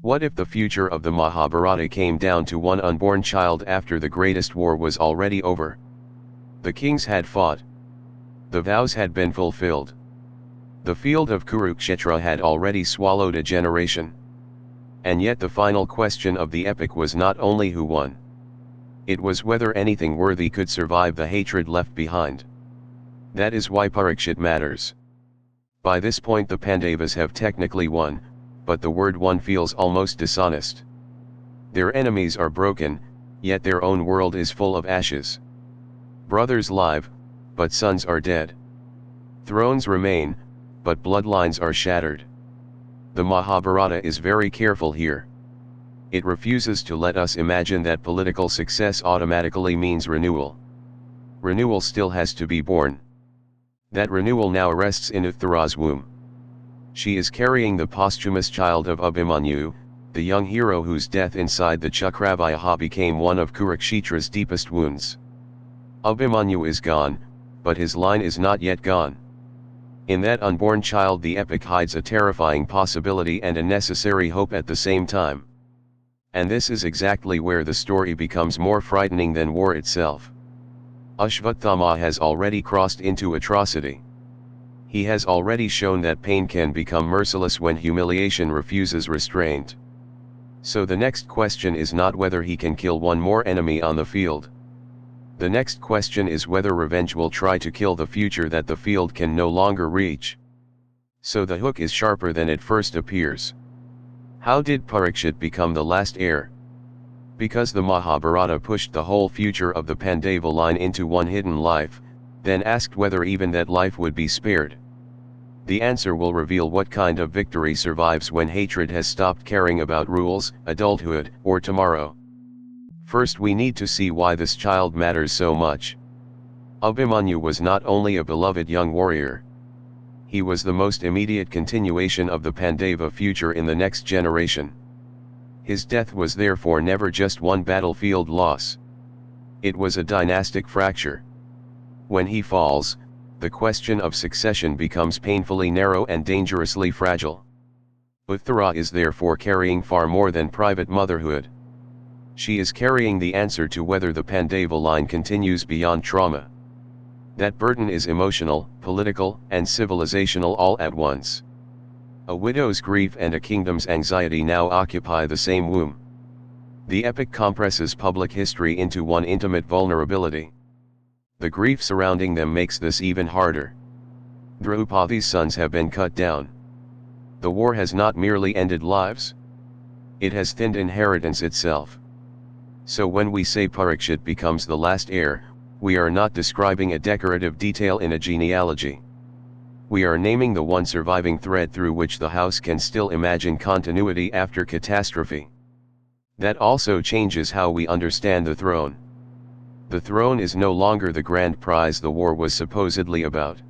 What if the future of the Mahabharata came down to one unborn child after the greatest war was already over? The kings had fought. The vows had been fulfilled. The field of Kurukshetra had already swallowed a generation. And yet the final question of the epic was not only who won. It was whether anything worthy could survive the hatred left behind. That is why Parikshit matters. By this point the Pandavas have technically won, but the word won feels almost dishonest. Their enemies are broken, yet their own world is full of ashes. Brothers live, but sons are dead. Thrones remain, but bloodlines are shattered. The Mahabharata is very careful here. It refuses to let us imagine that political success automatically means renewal. Renewal still has to be born. That renewal now rests in Uttara's womb. She is carrying the posthumous child of Abhimanyu, the young hero whose death inside the Chakravyuha became one of Kurukshetra's deepest wounds. Abhimanyu is gone, but his line is not yet gone. In that unborn child the epic hides a terrifying possibility and a necessary hope at the same time. And this is exactly where the story becomes more frightening than war itself. Ashwatthama has already crossed into atrocity. He has already shown that pain can become merciless when humiliation refuses restraint. So the next question is not whether he can kill one more enemy on the field. The next question is whether revenge will try to kill the future that the field can no longer reach. So the hook is sharper than it first appears. How did Parikshit become the last heir? Because the Mahabharata pushed the whole future of the Pandava line into one hidden life, then asked whether even that life would be spared. The answer will reveal what kind of victory survives when hatred has stopped caring about rules, adulthood, or tomorrow. First we need to see why this child matters so much. Abhimanyu was not only a beloved young warrior. He was the most immediate continuation of the Pandava future in the next generation. His death was therefore never just one battlefield loss. It was a dynastic fracture. When he falls, the question of succession becomes painfully narrow and dangerously fragile. Uttara is therefore carrying far more than private motherhood. She is carrying the answer to whether the Pandava line continues beyond trauma. That burden is emotional, political, and civilizational all at once. A widow's grief and a kingdom's anxiety now occupy the same womb. The epic compresses public history into one intimate vulnerability. The grief surrounding them makes this even harder. Draupadi's sons have been cut down. The war has not merely ended lives. It has thinned inheritance itself. So when we say Parikshit becomes the last heir, we are not describing a decorative detail in a genealogy. We are naming the one surviving thread through which the house can still imagine continuity after catastrophe. That also changes how we understand the throne. The throne is no longer the grand prize the war was supposedly about.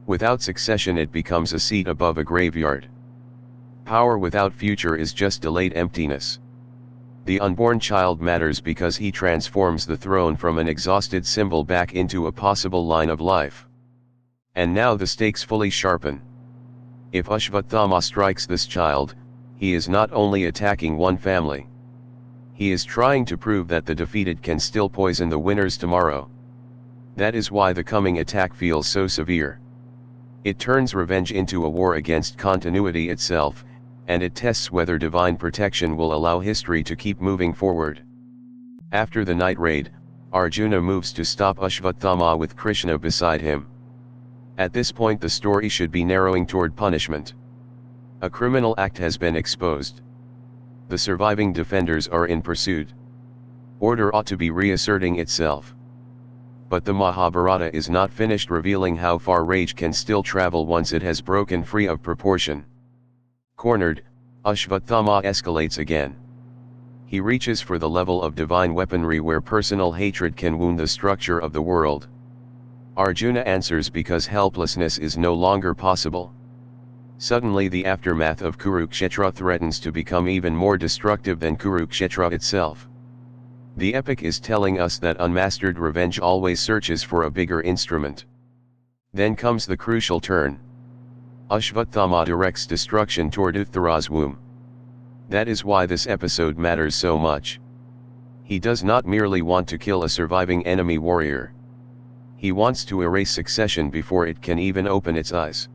Without succession it becomes a seat above a graveyard. Power without future is just delayed emptiness. The unborn child matters because he transforms the throne from an exhausted symbol back into a possible line of life. And now the stakes fully sharpen. If Ashwatthama strikes this child, he is not only attacking one family. He is trying to prove that the defeated can still poison the winners tomorrow. That is why the coming attack feels so severe. It turns revenge into a war against continuity itself, and it tests whether divine protection will allow history to keep moving forward. After the night raid, Arjuna moves to stop Ashwatthama with Krishna beside him. At this point the story should be narrowing toward punishment. A criminal act has been exposed. The surviving defenders are in pursuit. Order ought to be reasserting itself. But the Mahabharata is not finished revealing how far rage can still travel once it has broken free of proportion. Cornered, Ashwatthama escalates again. He reaches for the level of divine weaponry where personal hatred can wound the structure of the world. Arjuna answers because helplessness is no longer possible. Suddenly the aftermath of Kurukshetra threatens to become even more destructive than Kurukshetra itself. The epic is telling us that unmastered revenge always searches for a bigger instrument. Then comes the crucial turn. Ashwatthama directs destruction toward Uttara's womb. That is why this episode matters so much. He does not merely want to kill a surviving enemy warrior. He wants to erase succession before it can even open its eyes.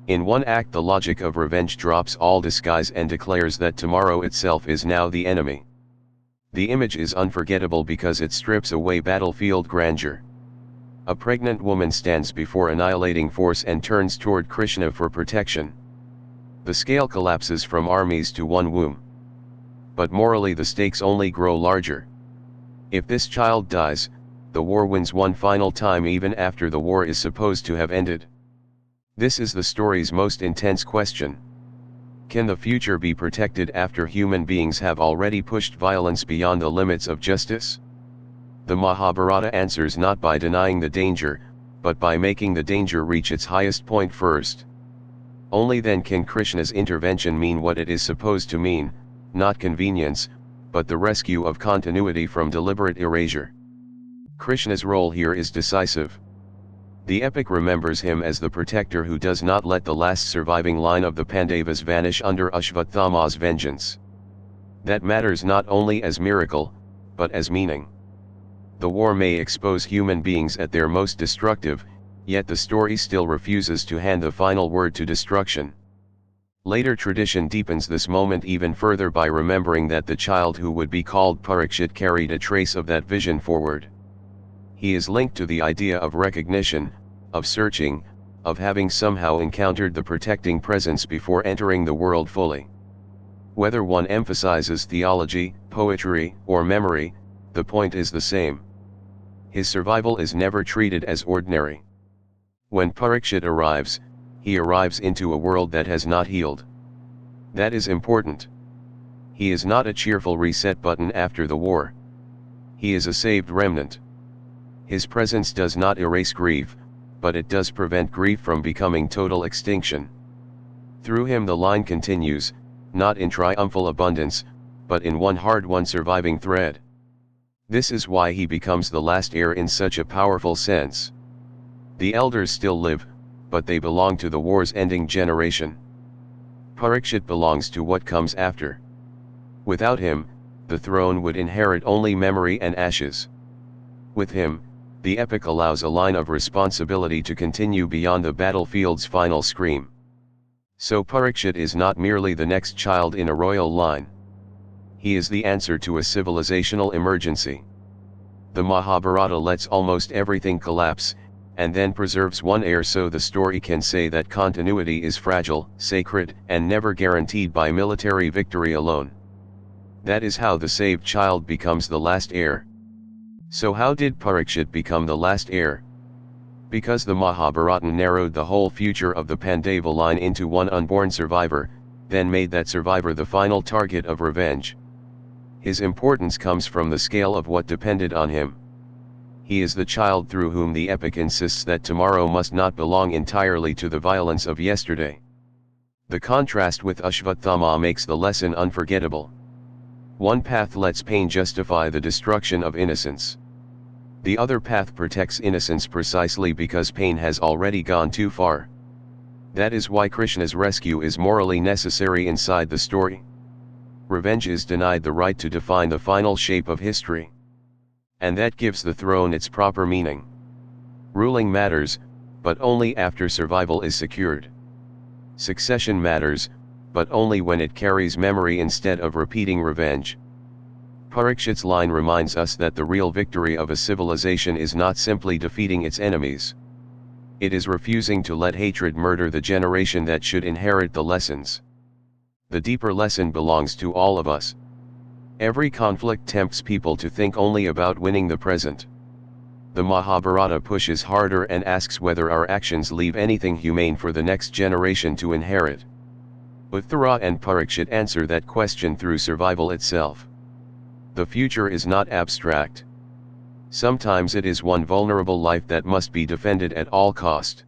In one act, the logic of revenge drops all disguise and declares that tomorrow itself is now the enemy. The image is unforgettable because it strips away battlefield grandeur. A pregnant woman stands before annihilating force and turns toward Krishna for protection. The scale collapses from armies to one womb. But morally the stakes only grow larger. If this child dies, the war wins one final time even after the war is supposed to have ended. This is the story's most intense question. Can the future be protected after human beings have already pushed violence beyond the limits of justice? The Mahabharata answers not by denying the danger, but by making the danger reach its highest point first. Only then can Krishna's intervention mean what it is supposed to mean, not convenience, but the rescue of continuity from deliberate erasure. Krishna's role here is decisive. The epic remembers him as the protector who does not let the last surviving line of the Pandavas vanish under Ashwatthama's vengeance. That matters not only as miracle, but as meaning. The war may expose human beings at their most destructive, yet the story still refuses to hand the final word to destruction. Later tradition deepens this moment even further by remembering that the child who would be called Parikshit carried a trace of that vision forward. He is linked to the idea of recognition, of searching, of having somehow encountered the protecting presence before entering the world fully. Whether one emphasizes theology, poetry, or memory, the point is the same. His survival is never treated as ordinary. When Parikshit arrives, he arrives into a world that has not healed. That is important. He is not a cheerful reset button after the war. He is a saved remnant. His presence does not erase grief, but it does prevent grief from becoming total extinction. Through him the line continues, not in triumphal abundance, but in one hard-won surviving thread. This is why he becomes the last heir in such a powerful sense. The elders still live, but they belong to the war's ending generation. Parikshit belongs to what comes after. Without him, the throne would inherit only memory and ashes. With him, the epic allows a line of responsibility to continue beyond the battlefield's final scream. So Parikshit is not merely the next child in a royal line. He is the answer to a civilizational emergency. The Mahabharata lets almost everything collapse, and then preserves one heir so the story can say that continuity is fragile, sacred, and never guaranteed by military victory alone. That is how the saved child becomes the last heir. So how did Parikshit become the last heir? Because the Mahabharata narrowed the whole future of the Pandava line into one unborn survivor, then made that survivor the final target of revenge. His importance comes from the scale of what depended on him. He is the child through whom the epic insists that tomorrow must not belong entirely to the violence of yesterday. The contrast with Ashwatthama makes the lesson unforgettable. One path lets pain justify the destruction of innocence. The other path protects innocence precisely because pain has already gone too far. That is why Krishna's rescue is morally necessary inside the story. Revenge is denied the right to define the final shape of history. And that gives the throne its proper meaning. Ruling matters, but only after survival is secured. Succession matters, but only when it carries memory instead of repeating revenge. Parikshit's line reminds us that the real victory of a civilization is not simply defeating its enemies. It is refusing to let hatred murder the generation that should inherit the lessons. The deeper lesson belongs to all of us. Every conflict tempts people to think only about winning the present. The Mahabharata pushes harder and asks whether our actions leave anything humane for the next generation to inherit. Uttara and Parikshit answer that question through survival itself. The future is not abstract. Sometimes it is one vulnerable life that must be defended at all cost.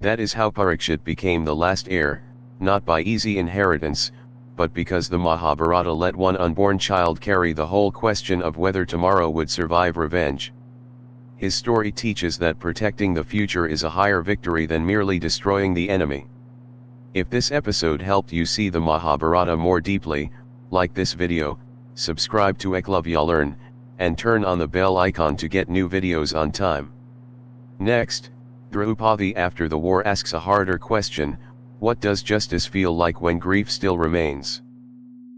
That is how Parikshit became the last heir, not by easy inheritance, but because the Mahabharata let one unborn child carry the whole question of whether tomorrow would survive revenge. His story teaches that protecting the future is a higher victory than merely destroying the enemy. If this episode helped you see the Mahabharata more deeply, like this video, subscribe to EkalavyaLearn, and turn on the bell icon to get new videos on time. Next, Draupadi after the war asks a harder question: what does justice feel like when grief still remains?